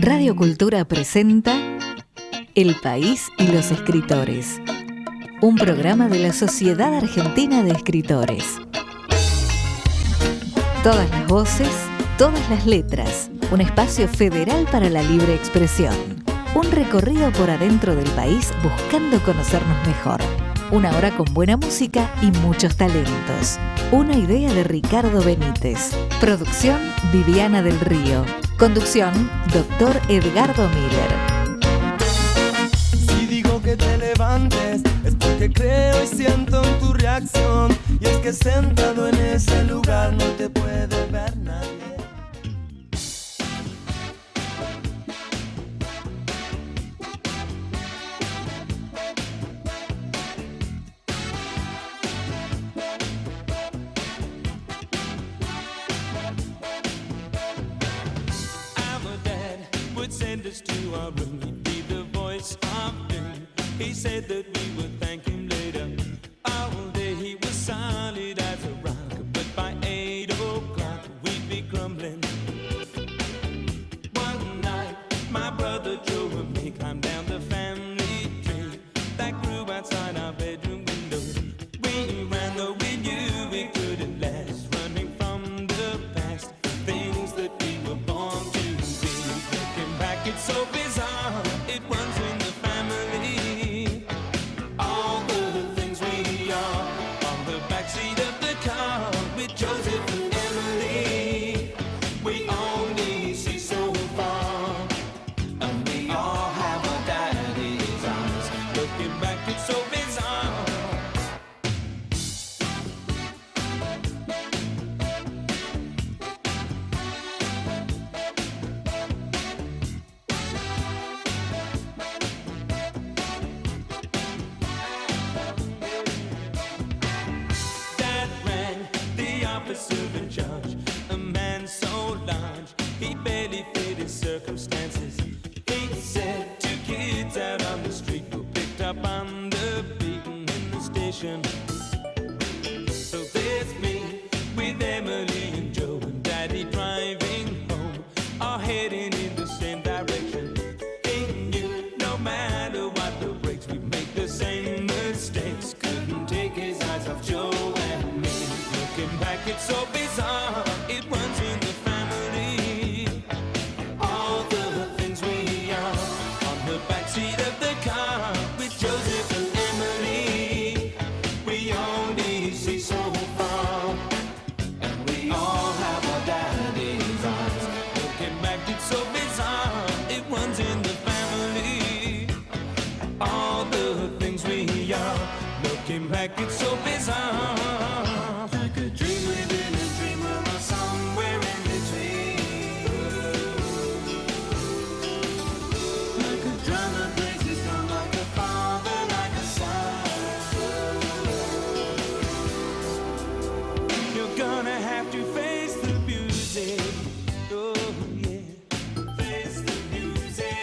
Radio Cultura presenta El País y los Escritores, un programa de la Sociedad Argentina de Escritores. Todas las voces, todas las letras, un espacio federal para la libre expresión. Un recorrido por adentro del país buscando conocernos mejor. Una hora con buena música y muchos talentos. Una idea de Ricardo Benítez. Producción Viviana del Río. Conducción Dr. Edgardo Miller. Si digo que te levantes es porque creo y siento en tu reacción. Y es que sentado en ese lugar no te puede ver nadie. Send us to our room, he'd be the voice of doom. He said that we would thank him later. All day he was solid as a rock, but by 8 o'clock we'd be crumbling. One night, my brother Joe and me climbed down the family tree that grew outside our bedroom window. We ran though we knew we couldn't last, running from the past, things that we were born to be. Looking back, it's so bizarre, it runs in the family. All the things we are on the backseat of the car with Joseph and Emily. We only see so far, and we all have our daddy's eyes. Looking back, it's so bizarre. Dad rang the officer in charge, a man so large he barely fit his circumstances. He said 2 kids out on the street were picked up on the beaten in the station. So there's me with Emily and Joe and Daddy driving home, all heading in the same direction. He knew no matter what the brakes, we'd make the same mistakes. Couldn't take his eyes off Joe and me. Looking back, it's so bizarre, it runs in the family. All the things we are on the backseat of the car with Joseph and Emily. We only see so far, and we all have our daddy's eyes. Looking back, it's so bizarre, it runs in the family. All the things we are, looking back, it's so bizarre. Like a dream within a dream, or somewhere in between. Like a drama plays its own, like a father, like a son. You're gonna have to face the music. Oh yeah, face the music.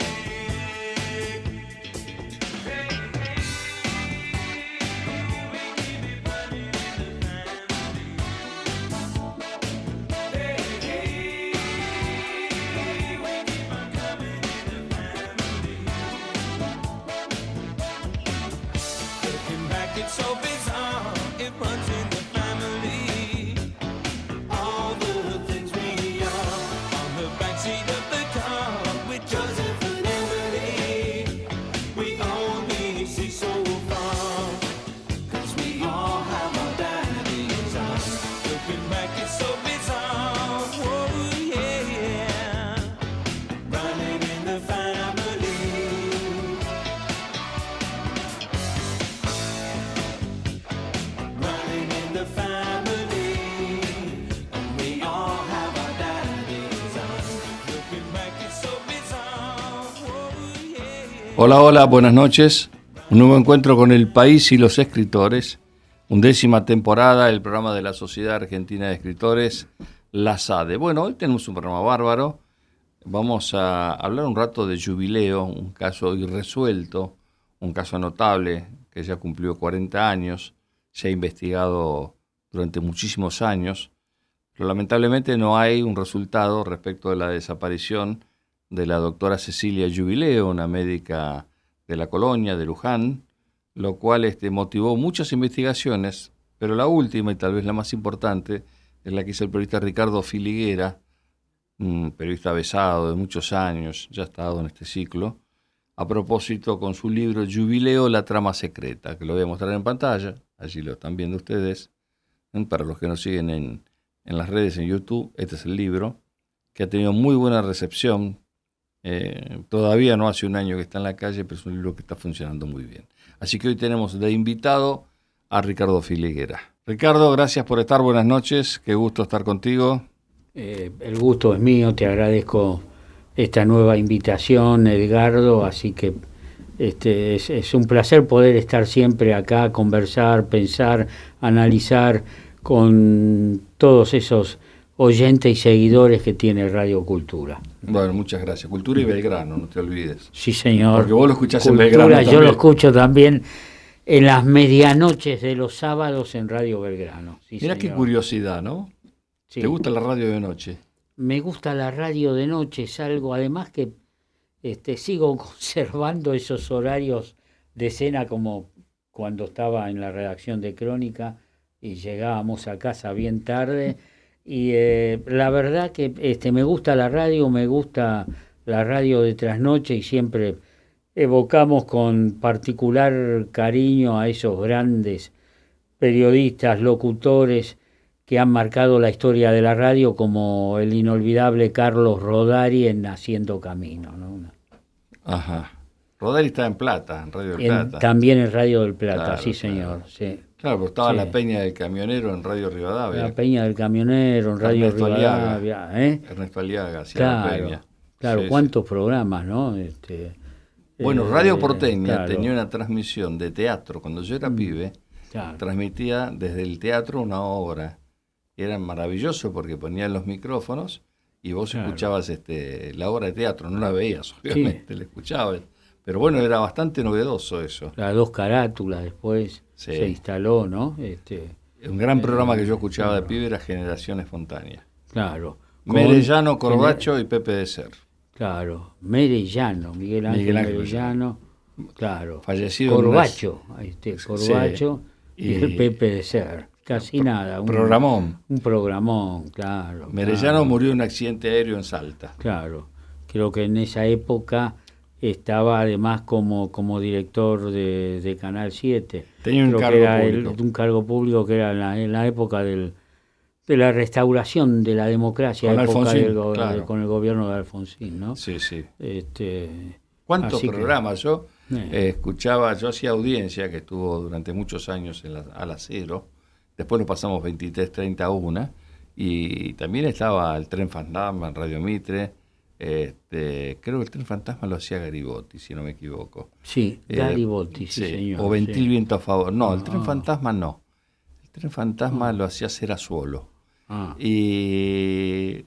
Looking back, it's so bizarre, it runs in the family. All the things we are on the backseat of the car with Joseph and Emily. We only see so far, 'cause we all have our daddy's eyes. Looking back, it's so bizarre, oh yeah. Running in the family. Running in the family, and we all have our daddy's eyes. Looking back, it's so bizarre, oh yeah. Hola, hola, buenas noches. Un nuevo encuentro con El País y los Escritores. 11ª temporada del programa de la Sociedad Argentina de Escritores, la SADE. Bueno, hoy tenemos un programa bárbaro. Vamos a hablar un rato de Jubileo, un caso irresuelto, un caso notable que ya cumplió 40 años, se ha investigado durante muchísimos años, pero lamentablemente no hay un resultado respecto de la desaparición de la doctora Cecilia Jubileo, una médica de la colonia de Luján, lo cual motivó muchas investigaciones, pero la última y tal vez la más importante es la que hizo el periodista Ricardo Filiguera, un periodista avesado de muchos años, ya ha estado en este ciclo, a propósito con su libro Jubileo, la trama secreta, que lo voy a mostrar en pantalla, allí lo están viendo ustedes, para los que nos siguen en las redes, en YouTube. Este es el libro, que ha tenido muy buena recepción. Todavía no hace un año que está en la calle, pero es un libro que está funcionando muy bien. Así que hoy tenemos de invitado a Ricardo Filiguera. Ricardo, gracias por estar, buenas noches, qué gusto estar contigo. El gusto es mío, te agradezco esta nueva invitación, Edgardo, así que es un placer poder estar siempre acá, conversar, pensar, analizar con todos esos oyentes y seguidores que tiene Radio Cultura. Bueno, muchas gracias. Cultura y Belgrano, no te olvides. Sí, señor. Porque vos lo escuchás Cultura, en Belgrano también. Yo lo escucho también en las medianoches de los sábados en Radio Belgrano. Sí, mirá señor. qué curiosidad, ¿no? Sí. ¿Te gusta la radio de noche? Me gusta la radio de noche, es algo, además que sigo conservando esos horarios de cena como cuando estaba en la redacción de Crónica y llegábamos a casa bien tarde. Y la verdad que me gusta la radio de trasnoche y siempre evocamos con particular cariño a esos grandes periodistas, locutores que han marcado la historia de la radio, como el inolvidable Carlos Rodari en Haciendo Camino, ¿no? Ajá. Rodari está en Plata, en Radio del Plata. También en Radio del Plata, Claro, sí, claro. señor. Sí. Claro, pero estaba Sí. la Peña del Camionero en Radio Rivadavia. La Peña del Camionero, en Radio Ernesto Aliaga. Rivadavia, ¿eh? Ernesto Aliaga hacía la Claro, Peña. claro, Sí, cuántos programas, ¿no? Bueno, Radio Porteña claro, tenía una transmisión de teatro. Cuando yo era pibe, claro. transmitía desde el teatro una obra. Y era maravilloso porque ponían los micrófonos y vos Claro. escuchabas la obra de teatro. No la veías, obviamente, la escuchabas. Pero bueno, era bastante novedoso eso. Las dos carátulas después Sí. se instaló, ¿no? Un gran programa que yo escuchaba de pibe era Generación Espontánea. Claro. Merellano, Corbacho y Pepe de Ser. Claro, Merellano, Miguel Ángel Merellano, claro. Fallecido Corbacho, Sí. Corbacho y el Y- Pepe de Ser. Casi nada. Programón. Un programón, claro. Merellano claro, murió en un accidente aéreo en Salta. Claro. Creo que en esa época estaba además como director de Canal 7. Tenía un Creo cargo que era público. un cargo público que era en la época de la restauración de la democracia, Con época Alfonsín, claro. con el gobierno de Alfonsín, ¿no? Sí, sí. ¿Cuántos Así que- programas? Yo escuchaba, yo hacía audiencia, que estuvo durante muchos años al Acero, después lo pasamos 23, 30 a 1, y también estaba el Tren Fantasma en Radio Mitre, creo que el Tren Fantasma lo hacía Garibotti, si no me equivoco. Sí, Garibotti, sí, señor. O Ventil sí. Viento a Favor. No, el Tren Fantasma no. El Tren Fantasma lo hacía Solo. Ah, Y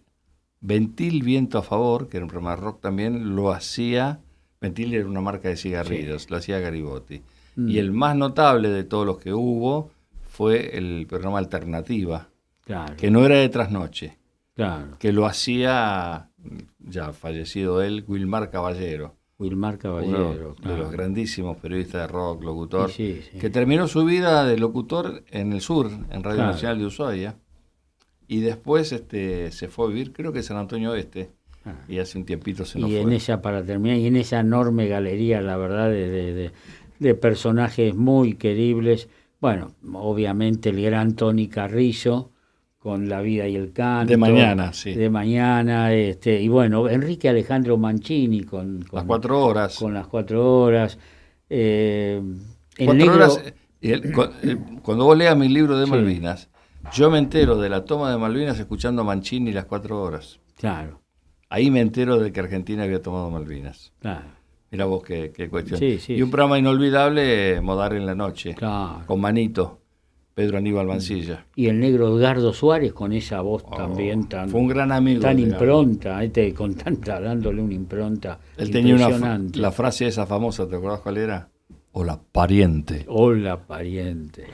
Ventil Viento a Favor, que era un programa de rock también, lo hacía, Ventil era una marca de cigarrillos, lo hacía Garibotti. Y el más notable de todos los que hubo fue el programa Alternativa, claro, que no era de trasnoche, claro. que lo hacía, ya fallecido él, Wilmar Caballero, Wilmar uno Caballero, de claro. los grandísimos periodistas de rock, locutor, Sí, sí. que terminó su vida de locutor en el sur, en Radio Claro. Nacional de Ushuaia, y después se fue a vivir, creo que San Antonio Oeste, Ah. y hace un tiempito se nos Y fue. para terminar, y en esa enorme galería, la verdad, de personajes muy queribles. Bueno, obviamente el gran Tony Carrizo, con La vida y el canto. De mañana, sí. De mañana, y bueno, Enrique Alejandro Mancini con Las 4 horas. Con las 4 horas. El 4 negro, horas. Cuando vos leas mi libro de Sí. Malvinas, yo me entero de la toma de Malvinas escuchando a Mancini las 4 horas. Claro, Ahí me entero de que Argentina había tomado Malvinas. claro, Mira vos qué cuestión. Sí, sí, y un sí. programa inolvidable, Modar en la noche, claro. con Manito, Pedro Aníbal Mancilla. Y el negro Edgardo Suárez con esa voz también tan, Fue un gran amigo. tan de Edgardo. impronta, dándole una impronta Él tenía impresionante. la frase esa famosa, ¿te acordás cuál era? Hola, pariente. Hola, pariente.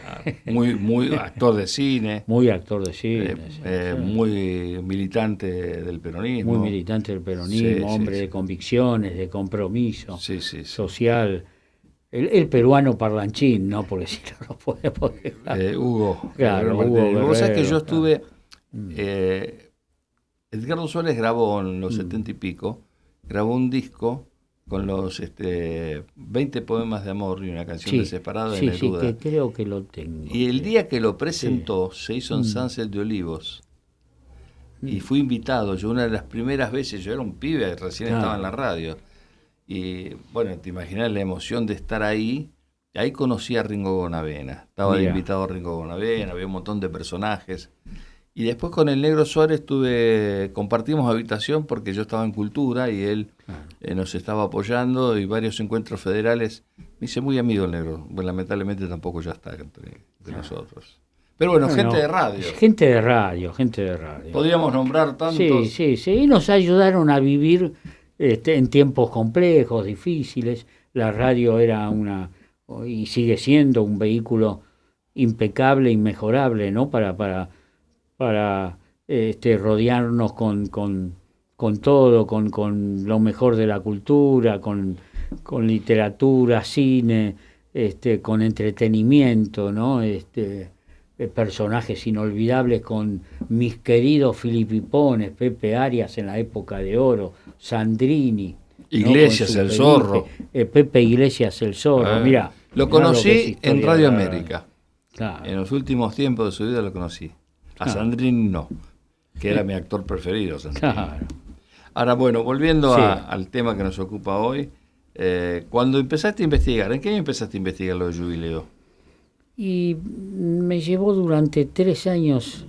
Muy actor de cine. Muy actor de cine. Sí. Muy militante del peronismo. Muy militante del peronismo, Sí, hombre sí, de sí. convicciones, de compromiso Sí, sí, sí. social. El peruano parlanchín, ¿no? Porque si no, no podemos dejar. Hugo. Claro, Guerrero Hugo Martínez. Vos sabés que yo Guerrero, estuve... Edgardo Suárez grabó en los 70 y pico, grabó un disco con los 20 poemas de amor y una canción Sí, desesperada de sí, Neruda. que creo que lo tengo. Y el sí. día que lo presentó se hizo en Sunset de Olivos. Y fui invitado, yo una de las primeras veces, yo era un pibe, recién estaba en la radio. Y bueno, te imaginas la emoción de estar ahí. Ahí conocí a Ringo Bonavena. Estaba de Mirá. invitado a Ringo Bonavena, había un montón de personajes. Y después con el Negro Suárez compartimos habitación porque yo estaba en Cultura y él nos estaba apoyando y varios encuentros federales. Me hice muy amigo el Negro. Bueno, lamentablemente tampoco ya está entre nosotros. Pero bueno, gente de radio. Gente de radio. Podríamos nombrar tantos. Sí. Y nos ayudaron a vivir en tiempos complejos, difíciles. La radio era y sigue siendo un vehículo impecable, inmejorable, ¿no? Para rodearnos con todo, con lo mejor de la cultura, con literatura, cine, con entretenimiento, ¿no? Personajes inolvidables con mis queridos Filipipones, Pepe Arias en la época de oro, Sandrini, Iglesias, ¿no? el Zorro. Pepe Iglesias, el Zorro, mirá. Lo mirá conocí que es en historia Radio de la América. Claro. En los últimos tiempos de su vida lo conocí. A Sandrini no, que era mi actor preferido, Sandrini. Claro. Ahora, bueno, volviendo Sí. al tema que nos ocupa hoy, cuando empezaste a investigar, ¿en qué año empezaste a investigar lo de Jubileo? Y me llevó durante 3 años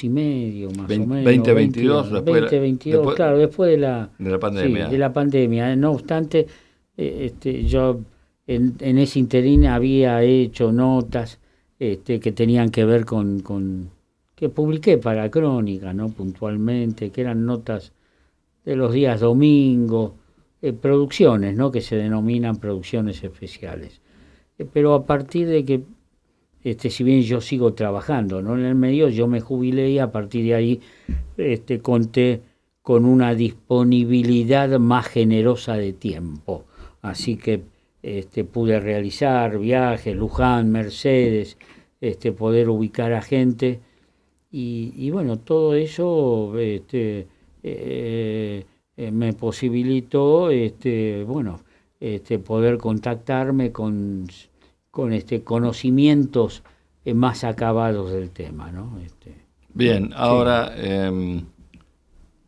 y medio, más o menos. 2022, después 2022, claro, después de la pandemia. Sí, de la pandemia. No obstante, yo en ese interín había hecho notas que tenían que ver con que publiqué para Crónica, ¿no? Puntualmente, que eran notas de los días domingo, producciones, ¿no? Que se denominan producciones especiales. Pero a partir de que, si bien yo sigo trabajando, ¿no? En el medio, yo me jubilé y a partir de ahí conté con una disponibilidad más generosa de tiempo. Así que pude realizar viajes, Luján, Mercedes, poder ubicar a gente y bueno, todo eso me posibilitó poder contactarme con conocimientos más acabados del tema, ¿no? Bien, ahora,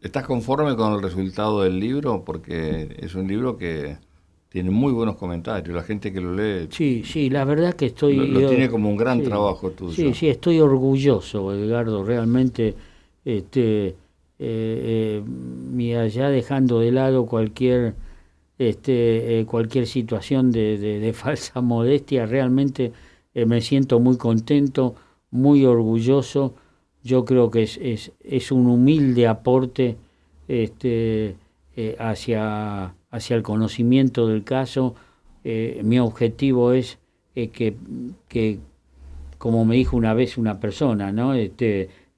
¿estás conforme con el resultado del libro? Porque es un libro que tiene muy buenos comentarios, la gente que lo lee Sí, la verdad que estoy... lo tiene como un gran sí, trabajo tuyo. Sí, estoy orgulloso, Edgardo, realmente, mira, ya dejando de lado cualquier situación de falsa modestia, realmente me siento muy contento, muy orgulloso. Yo creo que es un humilde aporte hacia el conocimiento del caso. Mi objetivo es que, como me dijo una vez una persona, ¿no?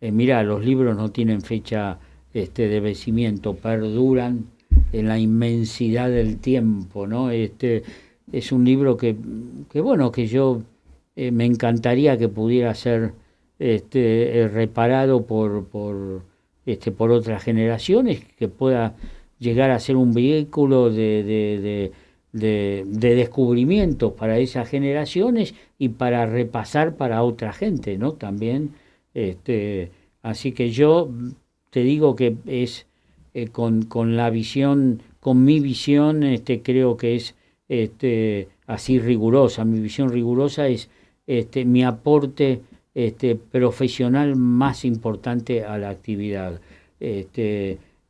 Mira, los libros no tienen fecha de vencimiento, perduran en la inmensidad del tiempo, ¿no? Es un libro que yo me encantaría que pudiera ser reparado por otras generaciones, que pueda llegar a ser un vehículo de descubrimiento para esas generaciones y para repasar para otra gente, ¿no? También, así que yo te digo que es con la visión, con mi visión, creo que es así rigurosa. Mi visión rigurosa es mi aporte profesional más importante a la actividad.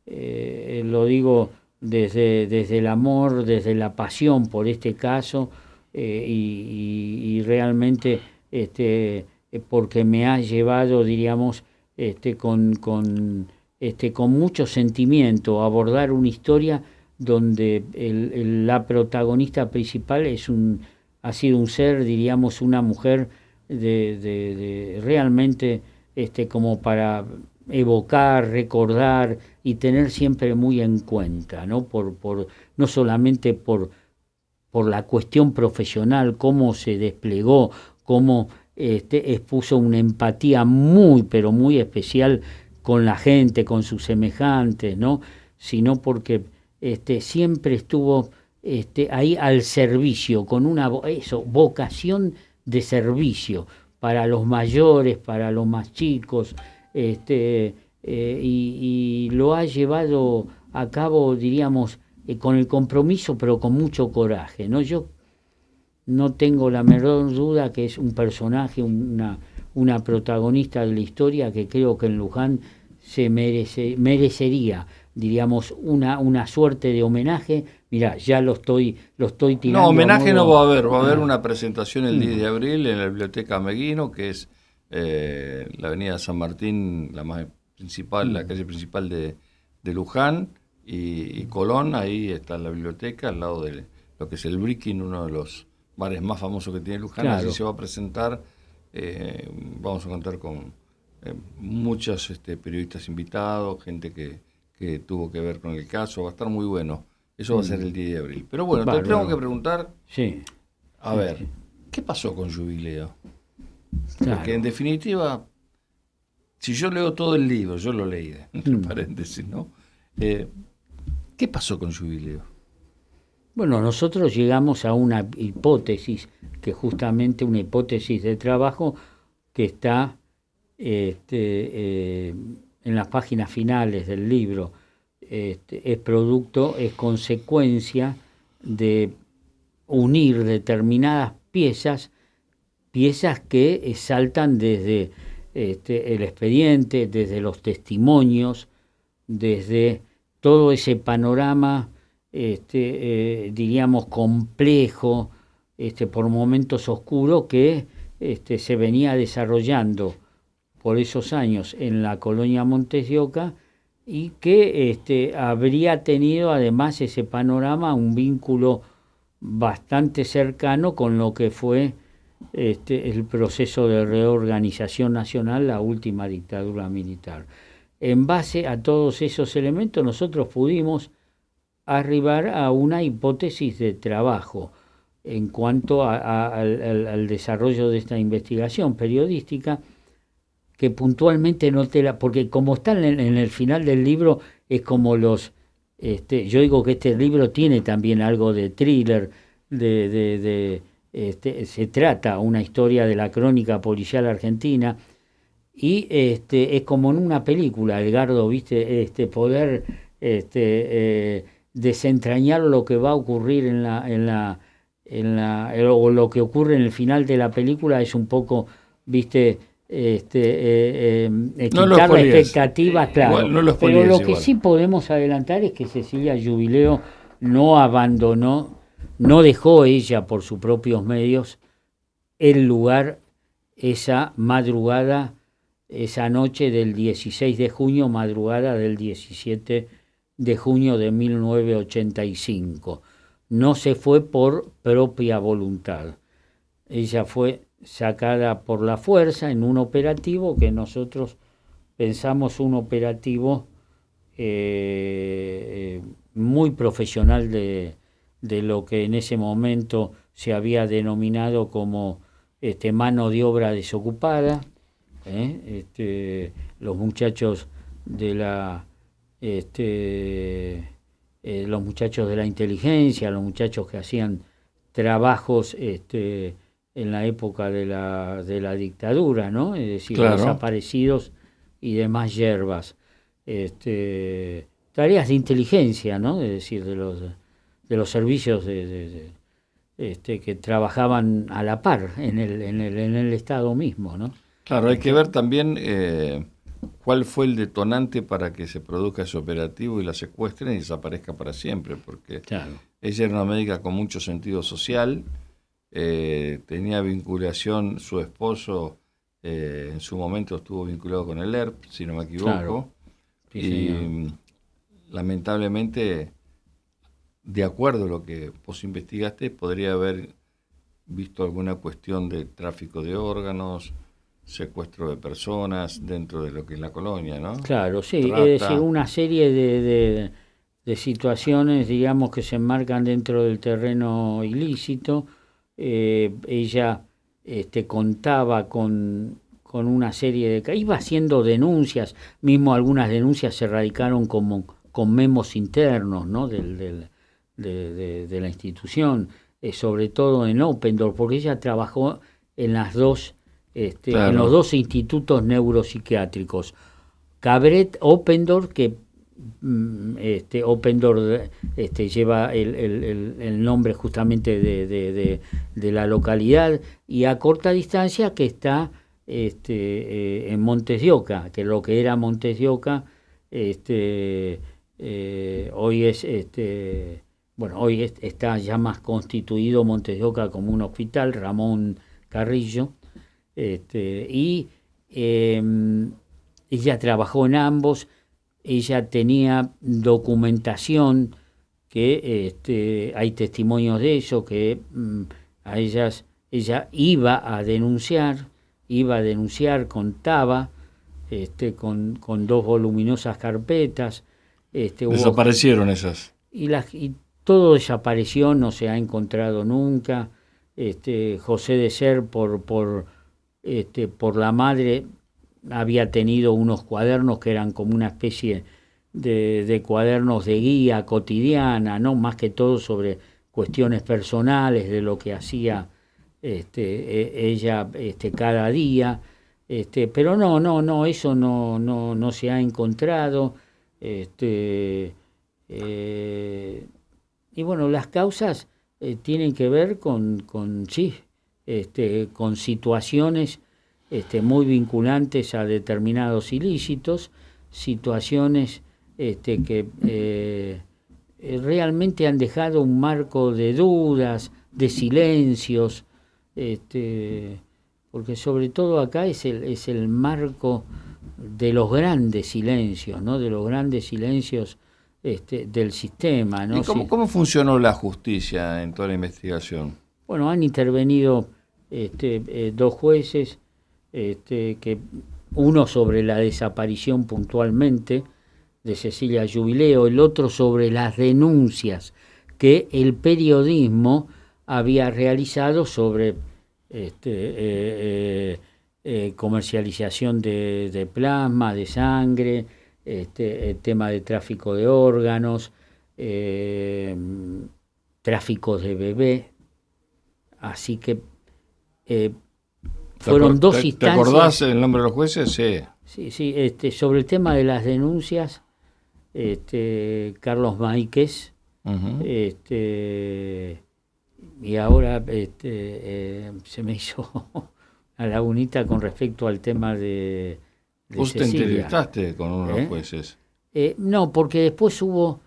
Lo digo desde el amor, desde la pasión por este caso y realmente porque me ha llevado, diríamos, con mucho sentimiento a abordar una historia donde la protagonista principal ha sido un ser, diríamos, una mujer de realmente como para evocar, recordar y tener siempre muy en cuenta, ¿no? No solamente por la cuestión profesional, cómo se desplegó, cómo expuso una empatía muy, pero muy especial con la gente, con sus semejantes, ¿no? Sino porque siempre estuvo ahí al servicio, con una vocación de servicio para los mayores, para los más chicos, y lo ha llevado a cabo, diríamos, con el compromiso, pero con mucho coraje, ¿no? Yo no tengo la menor duda que es un personaje, una protagonista de la historia que creo que en Luján se merecería, diríamos, una suerte de homenaje. Mirá, ya lo estoy tirando. No, homenaje no va a haber una presentación el 10 de abril en la Biblioteca Meguino, que es la avenida San Martín, la más principal, la calle principal de Luján, y Colón. Ahí está la biblioteca, al lado de lo que es el Brickin, uno de los bares más famosos que tiene Luján. Claro. Así se va a presentar, vamos a contar con muchos periodistas invitados, gente que tuvo que ver con el caso. Va a estar muy bueno. Eso va a ser el 10 de abril. Pero bueno, te tengo que preguntar, a ver, ¿qué pasó con Jubileo? Claro. Porque en definitiva, si yo leo todo el libro, yo lo leí, entre paréntesis, ¿no? ¿Qué pasó con Jubileo? Bueno, nosotros llegamos a una hipótesis, que justamente una hipótesis de trabajo que está en las páginas finales del libro. Es consecuencia de unir determinadas piezas que saltan desde el expediente, desde los testimonios, desde todo ese panorama, diríamos, complejo, por momentos oscuro, que se venía desarrollando por esos años en la colonia Montes de Oca, y que habría tenido además ese panorama un vínculo bastante cercano con lo que fue el proceso de reorganización nacional, la última dictadura militar. En base a todos esos elementos nosotros pudimos arribar a una hipótesis de trabajo en cuanto al desarrollo de esta investigación periodística, que puntualmente porque como está en el final del libro, es como yo digo que este libro tiene también algo de thriller, se trata una historia de la crónica policial argentina, y es como en una película, Edgardo, ¿viste? Poder desentrañar lo que va a ocurrir o lo que ocurre en el final de la película es un poco, ¿viste? Quitar la expectativa, claro. Pero lo que sí podemos adelantar es que Cecilia Jubileo no abandonó, no dejó ella por sus propios medios el lugar esa madrugada, esa noche del 16 de junio, madrugada del 17 de junio de 1985. No se fue por propia voluntad. Ella fue sacada por la fuerza en un operativo que nosotros pensamos un operativo muy profesional de lo que en ese momento se había denominado como mano de obra desocupada. Los muchachos de los muchachos de la inteligencia, los muchachos que hacían trabajos en la época de la dictadura, ¿no? Es decir, claro, desaparecidos y demás yerbas. Tareas de inteligencia, ¿no? Es decir, de los servicios que trabajaban a la par en el Estado mismo, ¿no? Claro, hay que ver también cuál fue el detonante para que se produzca ese operativo y la secuestren y desaparezca para siempre, porque claro, ella era una médica con mucho sentido social. Tenía vinculación, su esposo en su momento estuvo vinculado con el ERP, si no me equivoco, claro, sí, y lamentablemente de acuerdo a lo que vos investigaste, podría haber visto alguna cuestión de tráfico de órganos, secuestro de personas dentro de lo que es la colonia, ¿no? Claro, sí, Trata. es decir, una serie de situaciones, digamos, que se enmarcan dentro del terreno ilícito. Ella contaba con una serie de... Iba haciendo denuncias, mismo algunas denuncias se radicaron como con memos internos, ¿no? de la institución, sobre todo en Oppendorf, porque ella trabajó en las dos... Claro. en los dos institutos neuropsiquiátricos, Cabret, Oppendorf, que Oppendorf lleva el nombre justamente de la localidad, y a corta distancia que está en Montes de Oca, que lo que era Montes de Oca hoy es hoy está ya más constituido Montes de Oca como un hospital, Ramón Carrillo. Ella trabajó en ambos, ella tenía documentación que hay testimonios de eso, que ella iba a denunciar, contaba con 2 voluminosas carpetas. Desaparecieron esas. Y todo desapareció, no se ha encontrado nunca. José de Ser por la madre había tenido unos cuadernos que eran como una especie de cuadernos de guía cotidiana, no más que todo sobre cuestiones personales de lo que hacía ella cada día, pero no eso no se ha encontrado. Y bueno, las causas tienen que ver con situaciones muy vinculantes a determinados ilícitos, situaciones que realmente han dejado un marco de dudas, de silencios, porque sobre todo acá es el marco de los grandes silencios, ¿no? De los grandes silencios del sistema, ¿no? ¿Y cómo funcionó la justicia en toda la investigación? Bueno, han intervenido 2 jueces, que uno sobre la desaparición puntualmente de Cecilia Jubileo, el otro sobre las denuncias que el periodismo había realizado sobre comercialización de plasma, de sangre, el tema de tráfico de órganos, tráfico de bebé. Así que fueron 2 instancias. ¿Te acordás el nombre de los jueces? Sí. Sí, sobre el tema de las denuncias, Carlos Máiquez, Uh-huh. y ahora se me hizo a lagunita con respecto al tema de ¿Vos te Cecilia. entrevistaste con uno de los jueces? No, porque después hubo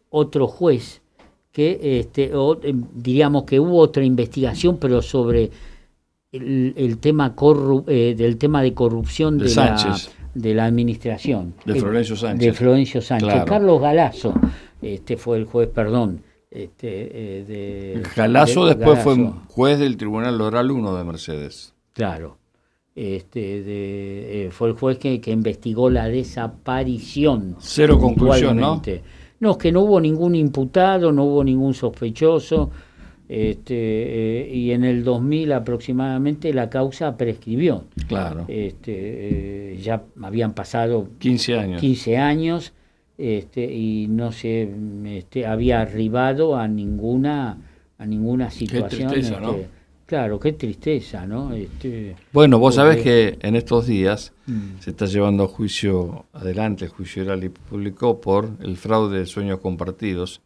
otro juez que diríamos que hubo otra investigación, pero sobre el tema del tema de corrupción de la administración de Florencio Sánchez. De Florencio Sánchez. Claro. Carlos Galazo fue el juez, perdón. Galazo después Galazo. fue juez del Tribunal Oral 1 de Mercedes. Claro. Fue el juez que investigó la desaparición. Cero conclusión, ¿no? puntualmente. No, es que no hubo ningún imputado, no hubo ningún sospechoso, y en el 2000 aproximadamente la causa prescribió. Claro. Ya habían pasado 15 años. Y no se había arribado a ninguna situación. Qué tristeza, ¿no? Claro, qué tristeza, ¿no? Bueno, vos sabés que en estos días se está llevando a juicio adelante, el juicio oral y público por el fraude de sueños compartidos.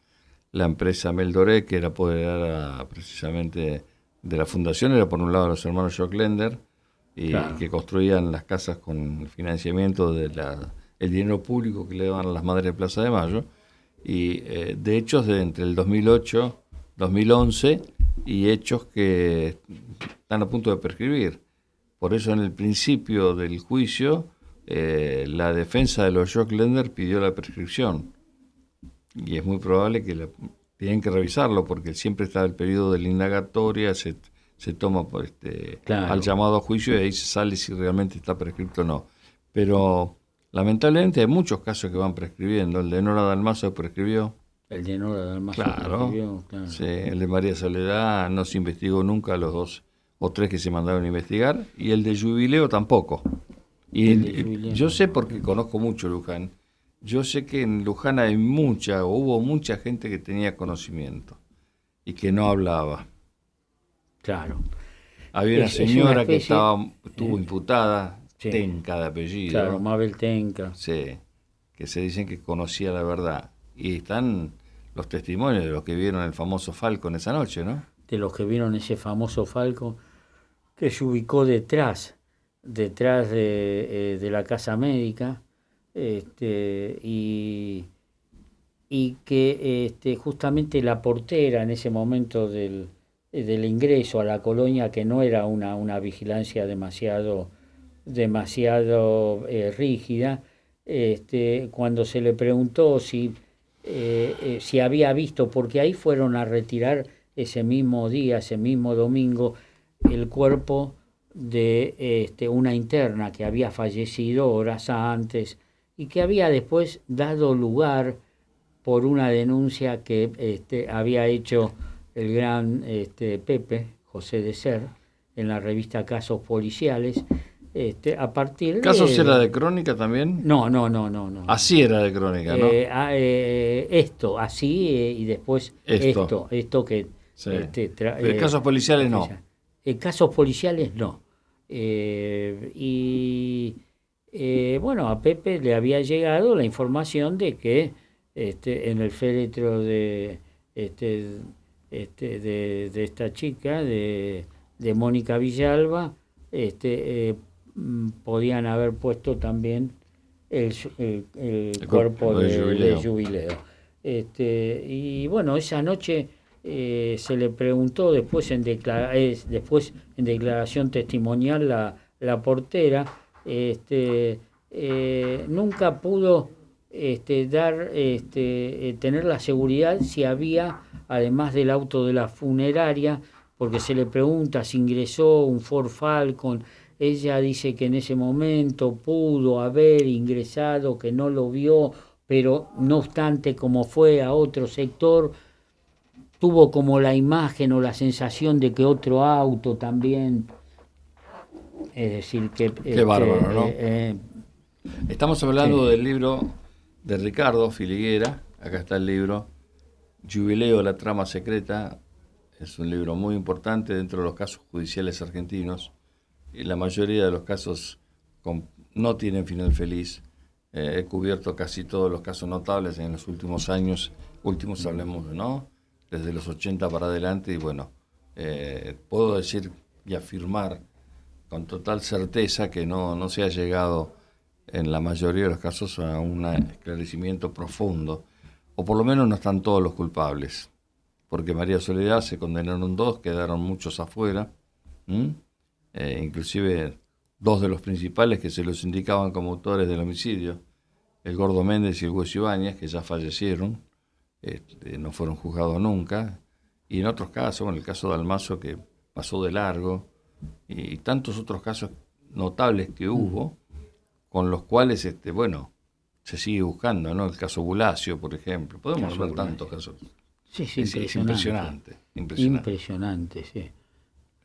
La empresa Meldoré, que era apoderada precisamente de la fundación, era por un lado los hermanos Jocklender, y claro, que construían las casas con el financiamiento de el dinero público que le daban a las madres de Plaza de Mayo, y de hechos de entre el 2008, 2011, y hechos que están a punto de prescribir. Por eso en el principio del juicio la defensa de los Jocklender pidió la prescripción. y es muy probable que tienen que revisarlo, porque siempre está el periodo de la indagatoria, se toma Claro. al llamado a juicio y ahí se sale si realmente está prescripto o no. Pero lamentablemente hay muchos casos que van prescribiendo. El de Nora Dalmazo prescribió. El de Nora Dalmazo Claro. prescribió, claro. Sí, el de María Soledad no se investigó nunca, los 2 o 3 que se mandaron a investigar, y el de Jubileo tampoco. Y El de Jubileo yo sé, porque conozco mucho Luján, yo sé que en Luján hubo mucha gente que tenía conocimiento y que no hablaba. Claro. Había una Es una señora que especie- estuvo imputada, Sí. Tenca de apellido, Claro, Mabel Tenca. sí, que se dicen que conocía la verdad. Y están los testimonios de los que vieron el famoso Falcon esa noche, ¿no? De los que vieron ese famoso Falcon que se ubicó detrás de la casa médica, y que justamente la portera en ese momento del ingreso a la colonia, que no era una vigilancia demasiado rígida, cuando se le preguntó si había visto, porque ahí fueron a retirar ese mismo día, ese mismo domingo, el cuerpo de una interna que había fallecido horas antes y que había después dado lugar por una denuncia que había hecho el gran Pepe, José de Ser, en la revista Casos Policiales, a partir ¿Casos era de Crónica también? No. Así era de Crónica, ¿no? Esto, así, y después Esto. esto que... Sí. Pero casos policiales no. Casos policiales no. Bueno, a Pepe le había llegado la información de que en el féretro de esta chica, de Mónica Villalba, podían haber puesto también el cuerpo de Jubileo. Y bueno, esa noche se le preguntó después en declaración testimonial la portera, nunca pudo tener la seguridad si había, además del auto de la funeraria, porque se le pregunta si ingresó un Ford Falcon. Ella dice que en ese momento pudo haber ingresado, que no lo vio, pero no obstante, como fue a otro sector, tuvo como la imagen o la sensación de que otro auto también. Es decir, que... Qué bárbaro, ¿no? Estamos hablando del libro de Ricardo Filiguera. Acá está el libro Jubileo, la trama secreta. Es un libro muy importante dentro de los casos judiciales argentinos. Y la mayoría de los casos no tienen final feliz. He cubierto casi todos los casos notables en los últimos años. Últimos hablemos, ¿no? Desde los 80 para adelante. Y bueno, puedo decir y afirmar con total certeza que no se ha llegado en la mayoría de los casos a un esclarecimiento profundo. O por lo menos no están todos los culpables. Porque María Soledad se condenaron 2, quedaron muchos afuera. Inclusive 2 de los principales que se los indicaban como autores del homicidio, el Gordo Méndez y el Hueso Ibáñez, que ya fallecieron, no fueron juzgados nunca, y en otros casos, en el caso de Dalmazo, que pasó de largo, y tantos otros casos notables que hubo, con los cuales, se sigue buscando, ¿no? El caso Bulacio, por ejemplo. Podemos hablar tantos casos. Sí, Es impresionante. Impresionante, sí.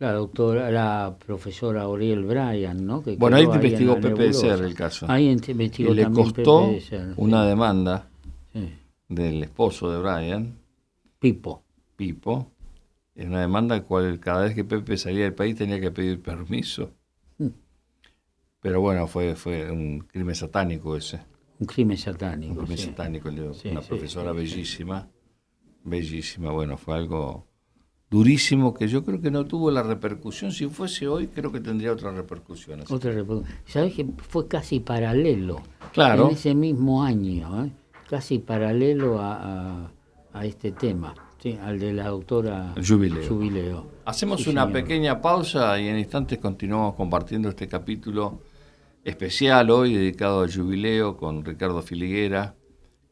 La profesora Auriel Bryan, ¿no? Que bueno, ahí quedó investigó en la Pepe de nebulosa. Ser el caso. Ahí investigó y le también costó Pepe de Ser, una sí. demanda Sí. del esposo de Bryan, Pipo. Es una demanda en la cual cada vez que Pepe salía del país tenía que pedir permiso. Pero bueno, fue un crimen satánico ese. Un crimen satánico. Un crimen sí. satánico. Sí, una sí, profesora sí, bellísima. Bellísima. Bueno, fue algo durísimo que yo creo que no tuvo la repercusión. Si fuese hoy, creo que tendría otra repercusión. ¿Sabés que fue casi paralelo? Claro. En ese mismo año, casi paralelo a este tema, ¿sí? Al de la doctora Jubileo. Hacemos Sí, una señor. pequeña pausa y en instantes continuamos compartiendo este capítulo especial hoy dedicado al Jubileo con Ricardo Filiguera,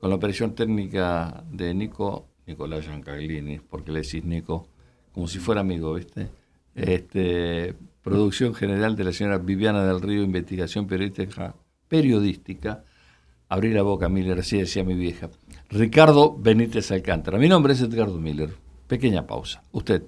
con la operación técnica de Nicolás Giancaglini, porque le decís Nico, como si fuera amigo, ¿viste? Producción general de la señora Viviana del Río, investigación periodística. Abrí la boca, Miller, así decía mi vieja. Ricardo Benítez Alcántara. Mi nombre es Edgardo Miller. Pequeña pausa. Usted.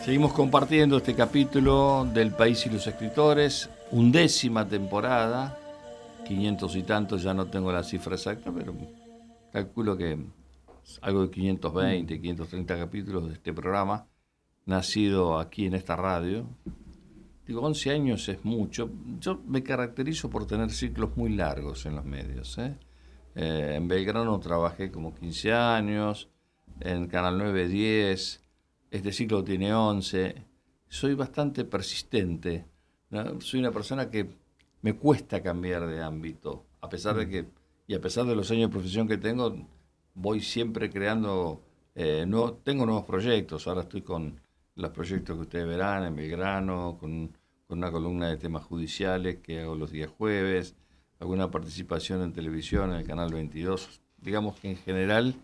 Seguimos compartiendo este capítulo del País y los Escritores, 11ª temporada, 500 y tantos, ya no tengo la cifra exacta, pero calculo que algo de 520, 530 capítulos de este programa, nacido aquí en esta radio. Digo, 11 años es mucho. Yo me caracterizo por tener ciclos muy largos en los medios. En Belgrano trabajé como 15 años, en Canal 9, 10. Este ciclo tiene 11. Soy bastante persistente, ¿no? Soy una persona que me cuesta cambiar de ámbito, a pesar de que, y a pesar de los años de profesión que tengo, voy siempre creando, tengo nuevos proyectos. Ahora estoy con los proyectos que ustedes verán en Belgrano, con una columna de temas judiciales que hago los días jueves, alguna participación en televisión en el Canal 22. Digamos que en general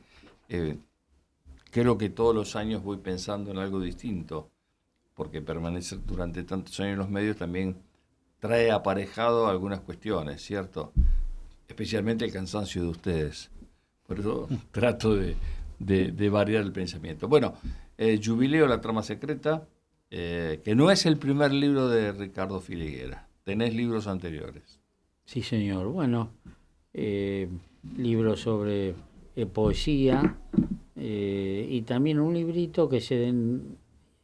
creo que todos los años voy pensando en algo distinto, porque permanecer durante tantos años en los medios también trae aparejado algunas cuestiones, ¿cierto? Especialmente el cansancio de ustedes. Por eso trato de variar el pensamiento. Bueno, Jubileo, la trama secreta, que no es el primer libro de Ricardo Filiguera. Tenés libros anteriores. Sí, señor. Bueno, libros sobre poesía y también un librito que se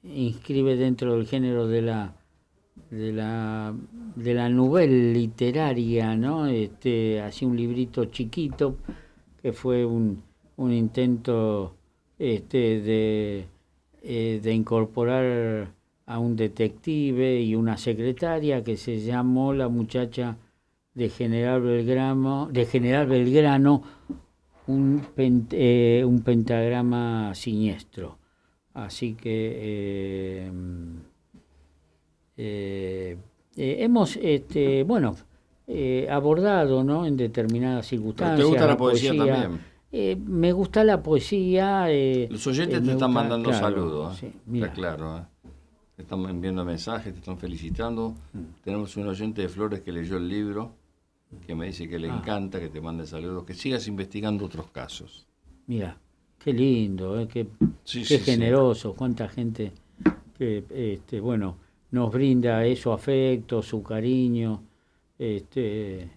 inscribe dentro del género de la novela literaria, ¿no? Así un librito chiquito que fue un intento de incorporar a un detective y una secretaria que se llamó La muchacha de General Belgrano, un pentagrama siniestro. Así que hemos abordado, ¿no?, en determinadas circunstancias. ¿Te gusta la poesía también? Me gusta la poesía. Los oyentes te me están gusta, mandando claro, saludos. sí, Está mira. claro. Te están enviando mensajes, te están felicitando. Tenemos un oyente de Flores que leyó el libro, que me dice que le encanta, que te mande saludos, que sigas investigando otros casos. Mira, qué lindo, qué generoso, cuánta gente que nos brinda eso, afecto, su cariño. Ahí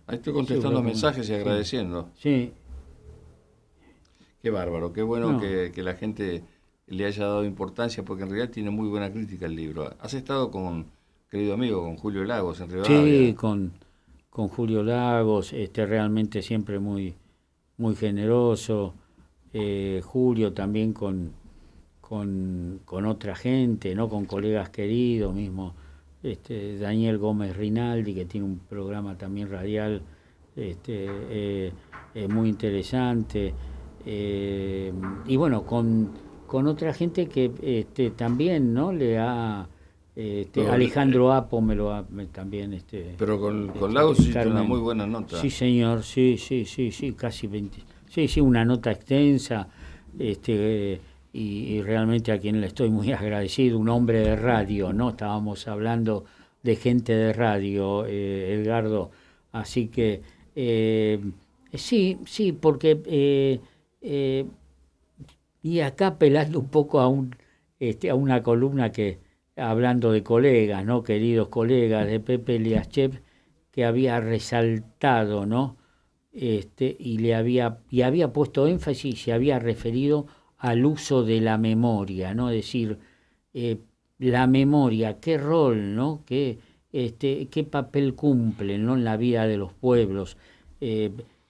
estoy contestando mensajes y agradeciendo. Sí. Qué bárbaro, qué bueno que la gente le haya dado importancia, porque en realidad tiene muy buena crítica el libro. Has estado con, querido amigo, con Julio Lagos en Rivadavia. Sí, con Julio Lagos, realmente siempre muy, muy generoso. Julio también con otra gente, ¿no?, con colegas queridos, mismo Daniel Gómez Rinaldi, que tiene un programa también radial muy interesante, y bueno, con otra gente que también, ¿no?, le ha Alejandro Apo también pero con Lagos hiciste una muy buena nota. Sí, señor, sí, casi 20. Sí, una nota extensa, y realmente a quien le estoy muy agradecido, un hombre de radio, ¿no? Estábamos hablando de gente de radio, Edgardo, así que sí, porque y acá apelando un poco a una columna que, hablando de colegas, ¿no?, queridos colegas, de Pepe Liaschev, que había resaltado, ¿no?, y había puesto énfasis y se había referido al uso de la memoria, ¿no? Es decir, la memoria, qué rol, ¿no?, qué papel cumple, ¿no?, en la vida de los pueblos.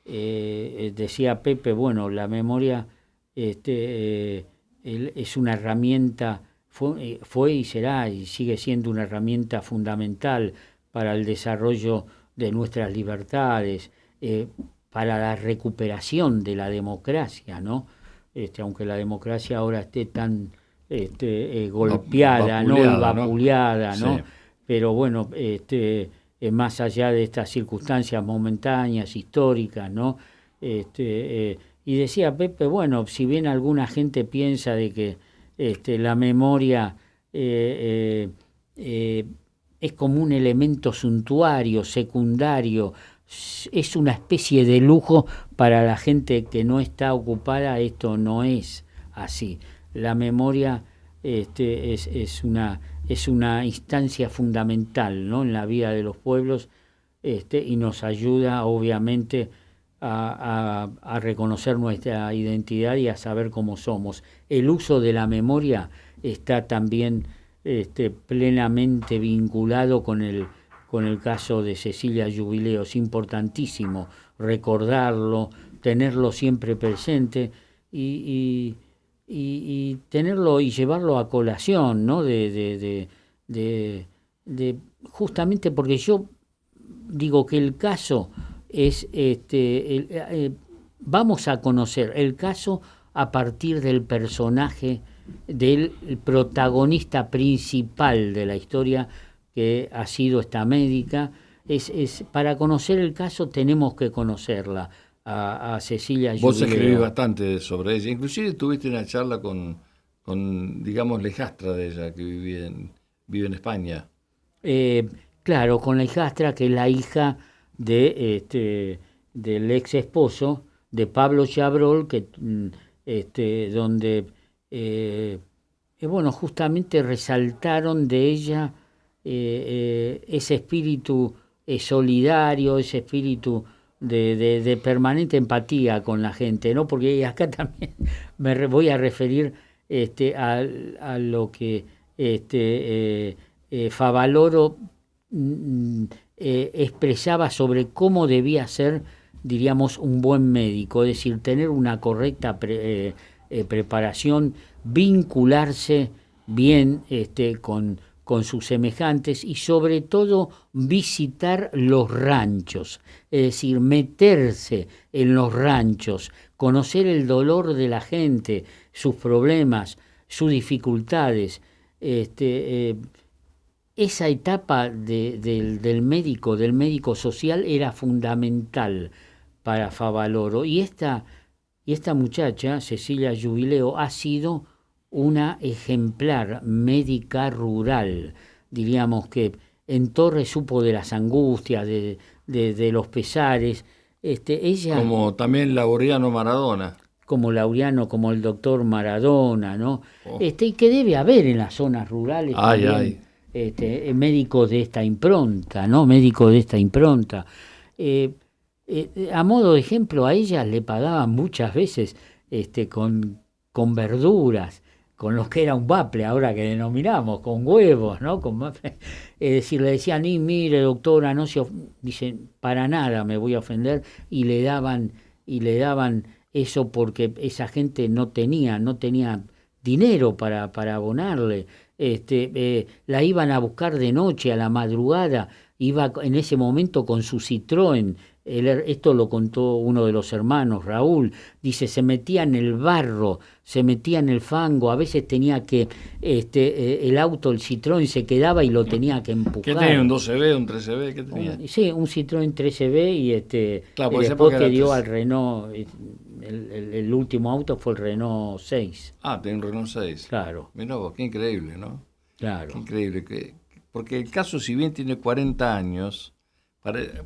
Decía Pepe, bueno, la memoria es una herramienta, fue y será y sigue siendo una herramienta fundamental para el desarrollo de nuestras libertades, para la recuperación de la democracia, ¿no? Aunque la democracia ahora esté tan golpeada, vapuleada, ¿no? Sí. Pero bueno, más allá de estas circunstancias momentáneas, históricas, ¿no? Y decía Pepe, bueno, si bien alguna gente piensa de que la memoria es como un elemento suntuario, secundario, es una especie de lujo para la gente que no está ocupada, esto no es así. La memoria es una instancia fundamental, ¿no?, en la vida de los pueblos, y nos ayuda obviamente a reconocer nuestra identidad y a saber cómo somos. El uso de la memoria está también plenamente vinculado con el caso de Cecilia Jubileo. Es importantísimo recordarlo, tenerlo siempre presente y tenerlo y llevarlo a colación, ¿no? De justamente porque yo digo que el caso es vamos a conocer el caso a partir del personaje, del protagonista principal de la historia, que ha sido esta médica. Para conocer el caso tenemos que conocerla, a Cecilia Jubileo. Vos escribís bastante sobre ella, inclusive tuviste una charla con digamos, la hijastra de ella, que vive en España. Claro, con la hijastra, que es la hija del ex esposo de Pablo Chabrol, que donde bueno, justamente resaltaron de ella ese espíritu solidario, ese espíritu de permanente empatía con la gente, ¿no? Porque acá también me voy a referir a lo que Favaloro expresaba sobre cómo debía ser, diríamos, un buen médico, es decir, tener una correcta preparación, vincularse bien con con sus semejantes y sobre todo visitar los ranchos, es decir, meterse en los ranchos, conocer el dolor de la gente, sus problemas, sus dificultades. Esa etapa del médico social era fundamental para Favaloro y esta muchacha, Cecilia Jubileo, ha sido una ejemplar médica rural. Diríamos que en Torres supo de las angustias, de los pesares. Ella, como también Laureano Maradona. como Laureano, como el doctor Maradona, ¿no? Oh. Y que debe haber en las zonas rurales también, médicos de esta impronta, ¿no? Médicos de esta impronta. A modo de ejemplo, a ellas le pagaban muchas veces con verduras, con lo que era un baple, ahora que denominamos, con huevos, ¿no? Es decir, le decían, mire doctora, no se dicen, para nada me voy a ofender, y le daban eso porque esa gente no tenía dinero para abonarle. La iban a buscar de noche, a la madrugada, iba en ese momento con su Citroën. Esto lo contó uno de los hermanos, Raúl. Dice, se metía en el barro, se metía en el fango, a veces tenía que, el auto, el Citroën se quedaba y lo tenía que empujar. ¿Qué tenía? ¿Un 12B, un 13B? ¿Qué tenía? Sí, un Citroën 13B y claro, y después que dio al Renault, el último auto fue el Renault 6. Ah, tenía un Renault 6. Claro. Mirá vos, qué increíble, ¿no? Claro. Qué increíble. Porque el caso, si bien tiene 40 años,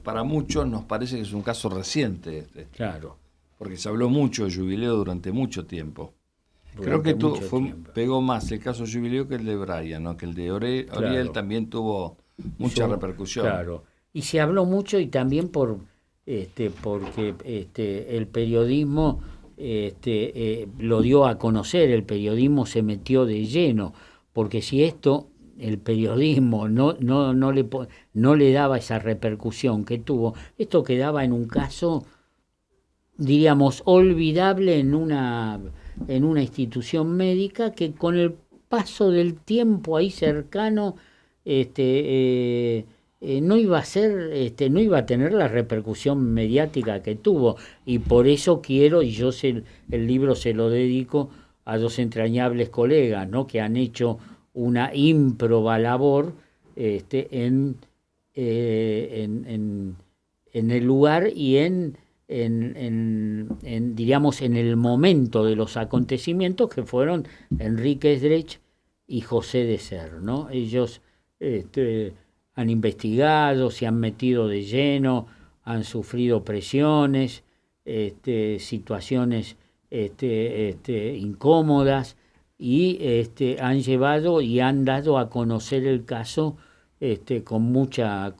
para muchos nos parece que es un caso reciente. Claro. Porque se habló mucho de Jubileo durante mucho tiempo. Creo que pegó más el caso Jubileo que el de Brian, ¿no? Que el de Oriel también tuvo mucha repercusión. Claro. Y se habló mucho y también porque el periodismo lo dio a conocer, el periodismo se metió de lleno, porque si el periodismo no le daba esa repercusión que tuvo, esto quedaba en un caso, diríamos, olvidable en una institución médica que con el paso del tiempo ahí cercano no iba a tener la repercusión mediática que tuvo, y por eso el libro se lo dedico a dos entrañables colegas, ¿no? Que han hecho una ímproba labor en el lugar y diríamos en el momento de los acontecimientos, que fueron Enrique Esdrech y José de Ser, ¿no? Ellos han investigado, se han metido de lleno, han sufrido presiones, situaciones incómodas, y han llevado y han dado a conocer el caso con mucha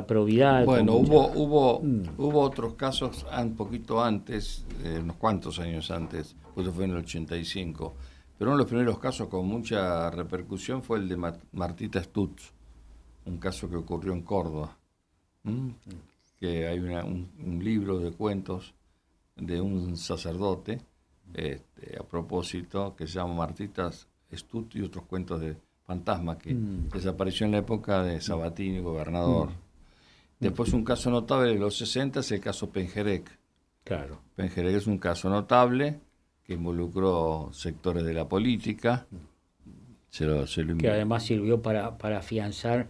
probidad. Bueno, hubo otros casos un poquito antes, unos cuantos años antes, pues fue en el 85, pero uno de los primeros casos con mucha repercusión fue el de Martita Stutz, un caso que ocurrió en Córdoba, que hay un libro de cuentos de un sacerdote, a propósito, que se llama Martita Stutz y otros cuentos de fantasma, que desapareció en la época de Sabatini, gobernador. Después, un caso notable de los 60 es el caso Pengerek. Claro. Pengerek es un caso notable que involucró sectores de la política. Que además sirvió para afianzar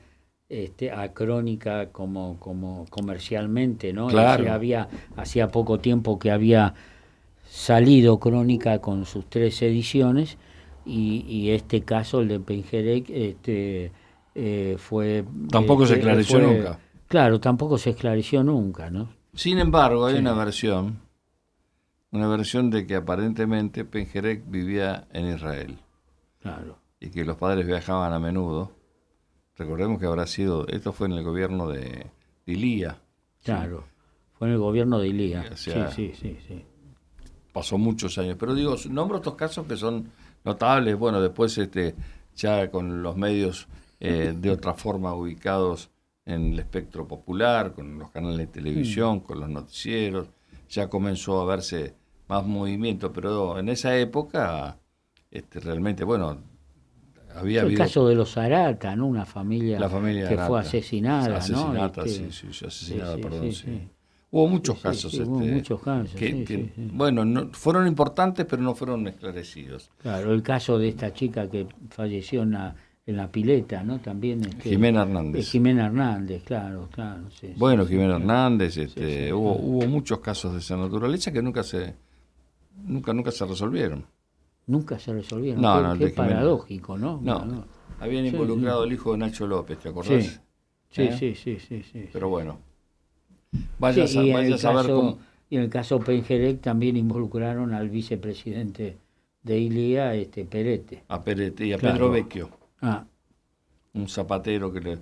a Crónica como comercialmente, ¿no? Claro. Hacía poco tiempo que había salido Crónica con sus 3 ediciones, y este caso, el de Pengerek, fue... Tampoco se esclareció nunca. Claro, tampoco se esclareció nunca, ¿no? Sin embargo, hay una versión de que aparentemente Pengerek vivía en Israel. Claro. Y que los padres viajaban a menudo. Recordemos que esto fue en el gobierno de Ilía. Claro, fue en el gobierno de Ilía. O sea, sí. Pasó muchos años. Pero digo, nombro estos casos que son notables. Bueno, después ya con los medios de otra forma ubicados en el espectro popular, con los canales de televisión, con los noticieros, ya comenzó a verse más movimiento. Pero en esa época, realmente, bueno, había el habido caso de los Arata, ¿no? Una familia, la familia que fue Arata. asesinada, Asesinata, ¿no? asesinada, perdón, sí. sí. Hubo muchos Sí, casos, sí, hubo muchos casos, sí. bueno, fueron importantes, pero no fueron esclarecidos. Claro, el caso de esta chica que falleció en la pileta, ¿no? También Jimena Hernández. Jimena Hernández, claro, sí. Bueno, sí, Jimena claro. Hernández, Sí. hubo muchos casos de esa naturaleza que nunca se resolvieron. Nunca se resolvieron. No, el Qué de Jimena. paradójico, ¿no? No, habían Sí, involucrado sí. al hijo de Nacho López, ¿te acordás? Sí, ¿Eh? sí. Pero bueno, Sí, vaya a saber cómo... y en el caso Pengerek también involucraron al vicepresidente de ILIA, Perete. A Perete y a Claro. Pedro Vecchio, Ah, un zapatero que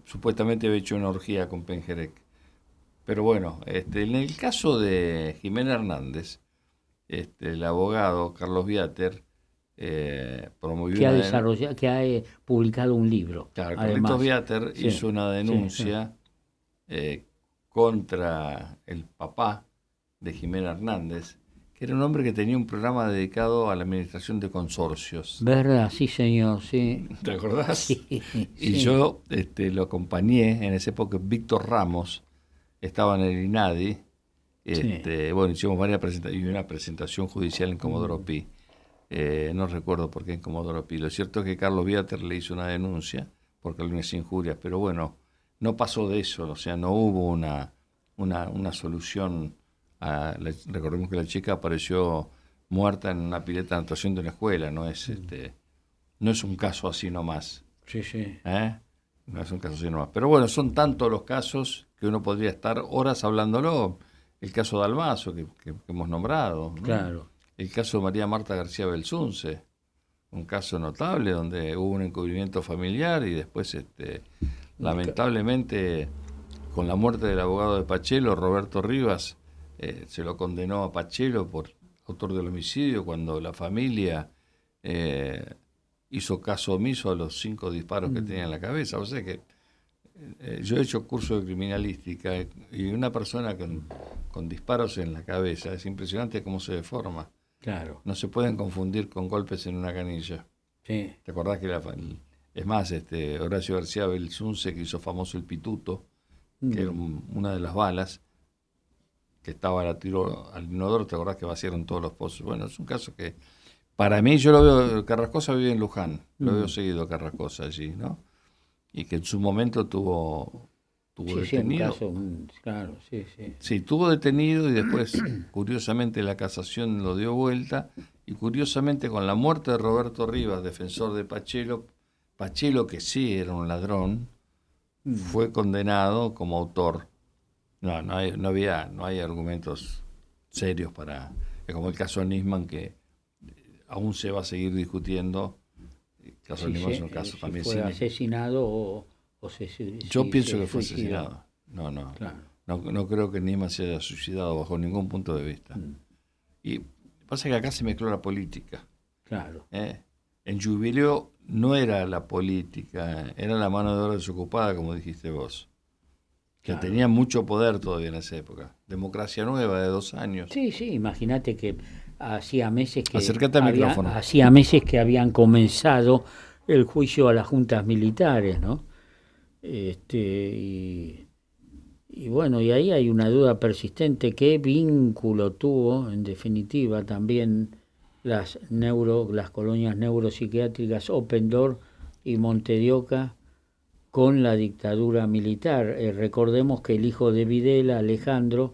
supuestamente había hecho una orgía con Pengerek. Pero bueno, en el caso de Jimena Hernández, el abogado Carlos Viater promovió que ha publicado un libro. Claro, además. Carlitos Viater Sí, hizo una denuncia contra el papá de Jimena Hernández, que era un hombre que tenía un programa dedicado a la administración de consorcios. ¿Verdad? Sí, señor, sí. ¿Te acordás? Sí, Y sí. yo lo acompañé en esa época. Víctor Ramos estaba en el INADI. Bueno, hicimos varias presentaciones y una presentación judicial en Comodoro Pi. No recuerdo por qué en Comodoro Pi. Lo cierto es que Carlos Viater le hizo una denuncia por calumnias e injurias, pero bueno, no pasó de eso, o sea, no hubo una solución. Recordemos que la chica apareció muerta en una pileta de natación de una escuela, no es un caso así nomás. Sí. No es un caso así nomás. Pero bueno, son tantos los casos que uno podría estar horas hablándolo. El caso de Almazo, que hemos nombrado, ¿no? Claro. El caso de María Marta García Belsunce, un caso notable donde hubo un encubrimiento familiar y después, lamentablemente, con la muerte del abogado de Pachelo, Roberto Rivas, se lo condenó a Pachelo por autor del homicidio cuando la familia hizo caso omiso a los 5 disparos que tenía en la cabeza. O sea que yo he hecho curso de criminalística y una persona con disparos en la cabeza, es impresionante cómo se deforma. Claro. No se pueden confundir con golpes en una canilla. Sí. ¿Te acordás que es más, Horacio García Belsunce, que hizo famoso el pituto, que era una de las balas, que estaba la tiro al inodoro, ¿te acordás que vaciaron todos los pozos? Bueno, es un caso que, para mí, yo lo veo, Carrascosa vive en Luján, lo veo seguido a Carrascosa allí, ¿no? Y que en su momento tuvo detenido. Sí, un caso, claro, sí. Sí, tuvo detenido y después, curiosamente, la casación lo dio vuelta y curiosamente con la muerte de Roberto Rivas, defensor de Pachelo, que sí era un ladrón, fue condenado como autor. No hay argumentos serios es como el caso Nisman, que aún se va a seguir discutiendo. El caso Nisman es un caso si también fue asesinado o Yo pienso que fue suicidó. asesinado. No. Claro. No creo que Nisman se haya suicidado bajo ningún punto de vista. Y pasa que acá se mezcló la política. Claro. En Jubileo no era la política, era la mano de obra desocupada, como dijiste vos. Que Claro. tenía mucho poder todavía en esa época. Democracia Nueva de 2 años. Sí, imagínate que hacía meses que Acércate al micrófono. Hacía meses que habían comenzado el juicio a las juntas militares, ¿no? Y bueno, y ahí hay una duda persistente. ¿Qué vínculo tuvo, en definitiva, también las colonias neuropsiquiátricas Open Door y Monte de Oca con la dictadura militar? Recordemos que el hijo de Videla, Alejandro,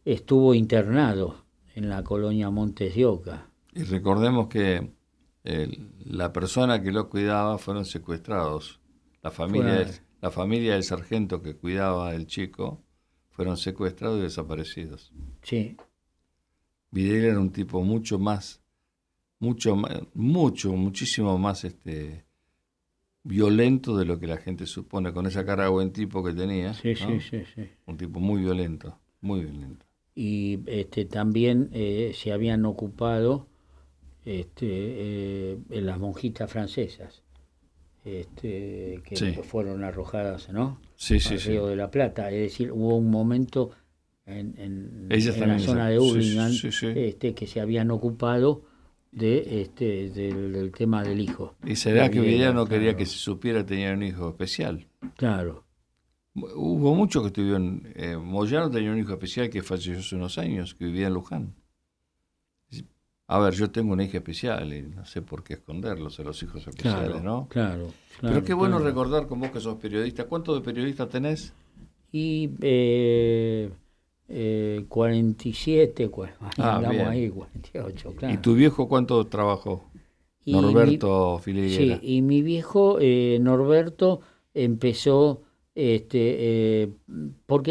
estuvo internado en la colonia Montes de Oca. Y recordemos que la persona que lo cuidaba fueron secuestrados. La familia del sargento que cuidaba del chico fueron secuestrados y desaparecidos. Sí. Videla era un tipo muchísimo más violento de lo que la gente supone, con esa cara de buen tipo que tenía. Sí. Un tipo muy violento. Y también se habían ocupado las monjitas francesas que Sí. fueron arrojadas, ¿no? Sí. Al Río de la Plata. Es decir, hubo un momento en Ellas la también zona de sí, Hurlingham sí. que se habían ocupado del tema del hijo. ¿Y será que Videla no quería claro. que se supiera que tenía un hijo especial? Claro. Hubo muchos que estuvieron... Moyano tenía un hijo especial que falleció hace unos años, que vivía en Luján. A ver, yo tengo una hija especial y no sé por qué esconderlos a los hijos especiales, Claro, ¿no? claro. Pero qué bueno claro. recordar con vos que sos periodista. ¿Cuántos de periodista tenés? Y 47, andamos bien. ahí, 48, claro. ¿Y tu viejo cuánto trabajó? Y Norberto Filiguera. Sí, y mi viejo Norberto empezó, porque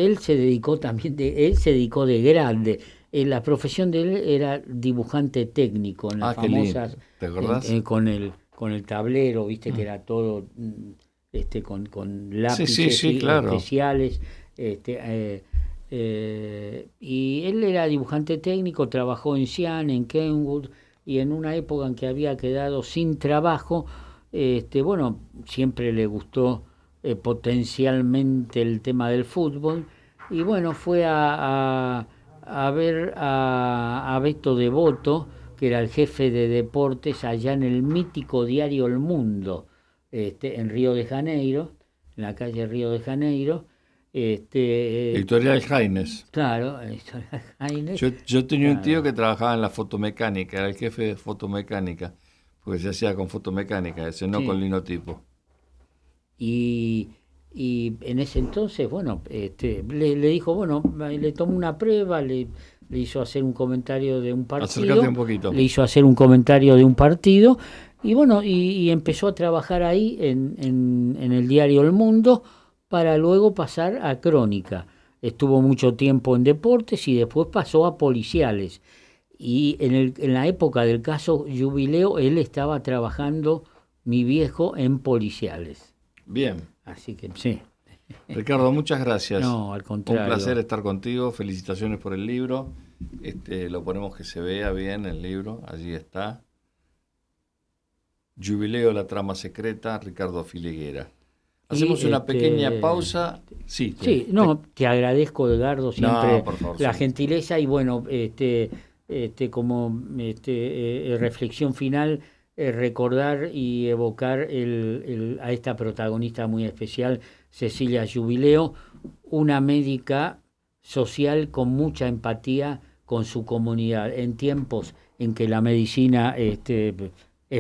él se dedicó también, él se dedicó de grande. La profesión de él era dibujante técnico en las Qué lindo. famosas, ¿Te acordás? con el tablero, viste que era todo con lápices sí, claro. especiales. Y él era dibujante técnico, trabajó en Xi'an, en Kenwood, y en una época en que había quedado sin trabajo, bueno, siempre le gustó potencialmente el tema del fútbol, y bueno, fue a ver a Beto Devoto, que era el jefe de deportes allá en el mítico diario El Mundo, en Río de Janeiro, en la calle Río de Janeiro. Editorial Jaines. Claro, Jaines. Yo tenía un Claro. tío que trabajaba en la fotomecánica, era el jefe de fotomecánica, porque se hacía con fotomecánica, ese no Sí. con linotipo. Y en ese entonces, bueno, le dijo, bueno, le tomó una prueba, le hizo hacer un comentario de un partido. Acércate un poquito. Le hizo hacer un comentario de un partido, y bueno, y empezó a trabajar ahí en el diario El Mundo, para luego pasar a Crónica. Estuvo mucho tiempo en deportes y después pasó a policiales. Y en la época del caso Jubileo, él estaba trabajando, mi viejo, en policiales. Bien. Así que sí. Ricardo, muchas gracias. No, al contrario. Un placer estar contigo. Felicitaciones por el libro. Lo ponemos que se vea bien el libro. Allí está. Jubileo, la trama secreta, Ricardo Filiguera. Hacemos una pequeña pausa. Sí, te agradezco, Edgardo, siempre por favor, la sí. gentileza, y bueno, como reflexión final, recordar y evocar a esta protagonista muy especial, Cecilia Jubileo, una médica social con mucha empatía con su comunidad, en tiempos en que la medicina es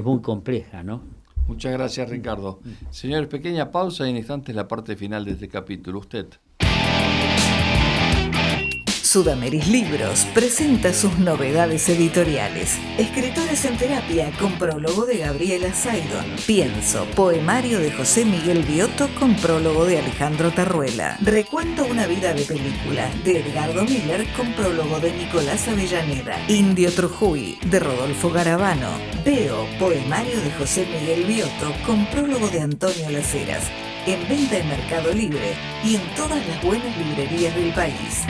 muy compleja, ¿no? Muchas gracias, Ricardo. Señores, pequeña pausa y en instantes la parte final de este capítulo. Usted. Sudameris Libros presenta sus novedades editoriales. Escritores en terapia, con prólogo de Gabriela Saidon. Pienso, poemario de José Miguel Biotto con prólogo de Alejandro Tarruela. Recuento una vida de película de Edgardo Miller con prólogo de Nicolás Avellaneda. Indio Trujuy de Rodolfo Garavano. Veo, poemario de José Miguel Biotto con prólogo de Antonio Las Heras. En venta en Mercado Libre y en todas las buenas librerías del país.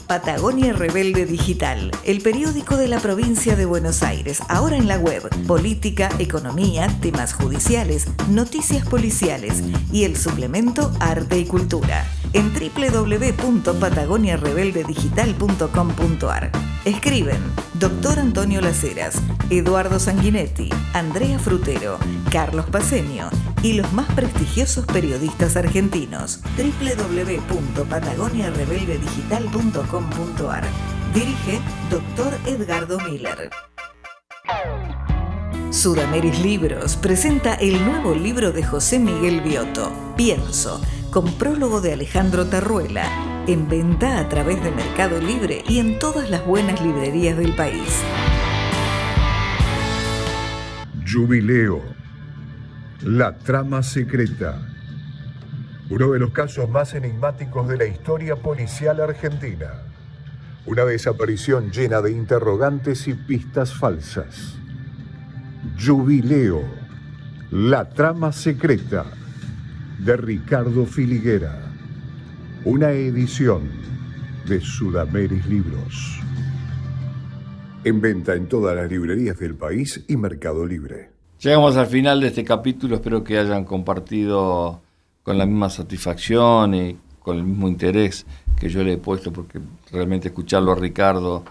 Patagonia Rebelde Digital, el periódico de la provincia de Buenos Aires, ahora en la web, política, economía, temas judiciales, noticias policiales y el suplemento Arte y Cultura, en www.patagoniarebeldedigital.com.ar. Escriben Dr. Antonio Las Heras, Eduardo Sanguinetti, Andrea Frutero, Carlos Paceño y los más prestigiosos periodistas argentinos. www.patagoniarebeldedigital.com.ar. Dirige Dr. Edgardo Miller. Sudameris Libros presenta el nuevo libro de José Miguel Biotto, Pienso, con prólogo de Alejandro Tarruela, en venta a través de Mercado Libre y en todas las buenas librerías del país. Jubileo, la trama secreta. Uno de los casos más enigmáticos de la historia policial argentina. Una desaparición llena de interrogantes y pistas falsas. Jubileo, la trama secreta, de Ricardo Filiguera. Una edición de Sudameris Libros. En venta en todas las librerías del país y Mercado Libre. Llegamos al final de este capítulo. Espero que hayan compartido con la misma satisfacción y con el mismo interés que yo le he puesto, porque realmente escucharlo a Ricardo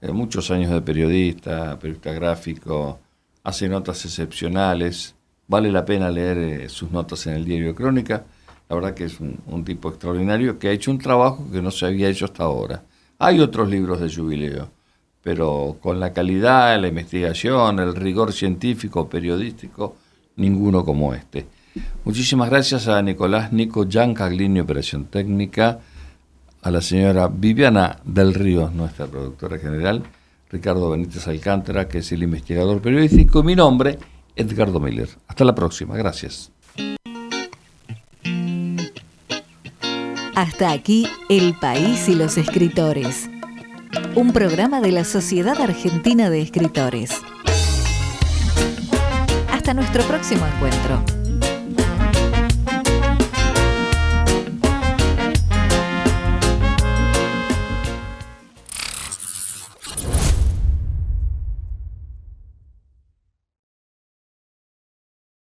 muchos años de periodista gráfico, hace notas excepcionales, vale la pena leer sus notas en el diario Crónica. La verdad que es un tipo extraordinario que ha hecho un trabajo que no se había hecho hasta ahora. Hay otros libros de Jubileo, pero con la calidad, la investigación, el rigor científico, periodístico, ninguno como este. Muchísimas gracias a Nico Giancaglini, Operación Técnica, a la señora Viviana del Río, nuestra productora general, Ricardo Benítez Alcántara, que es el investigador periodístico, y mi nombre, Edgardo Miller. Hasta la próxima, gracias. Hasta aquí El País y los Escritores, un programa de la Sociedad Argentina de Escritores. Hasta nuestro próximo encuentro.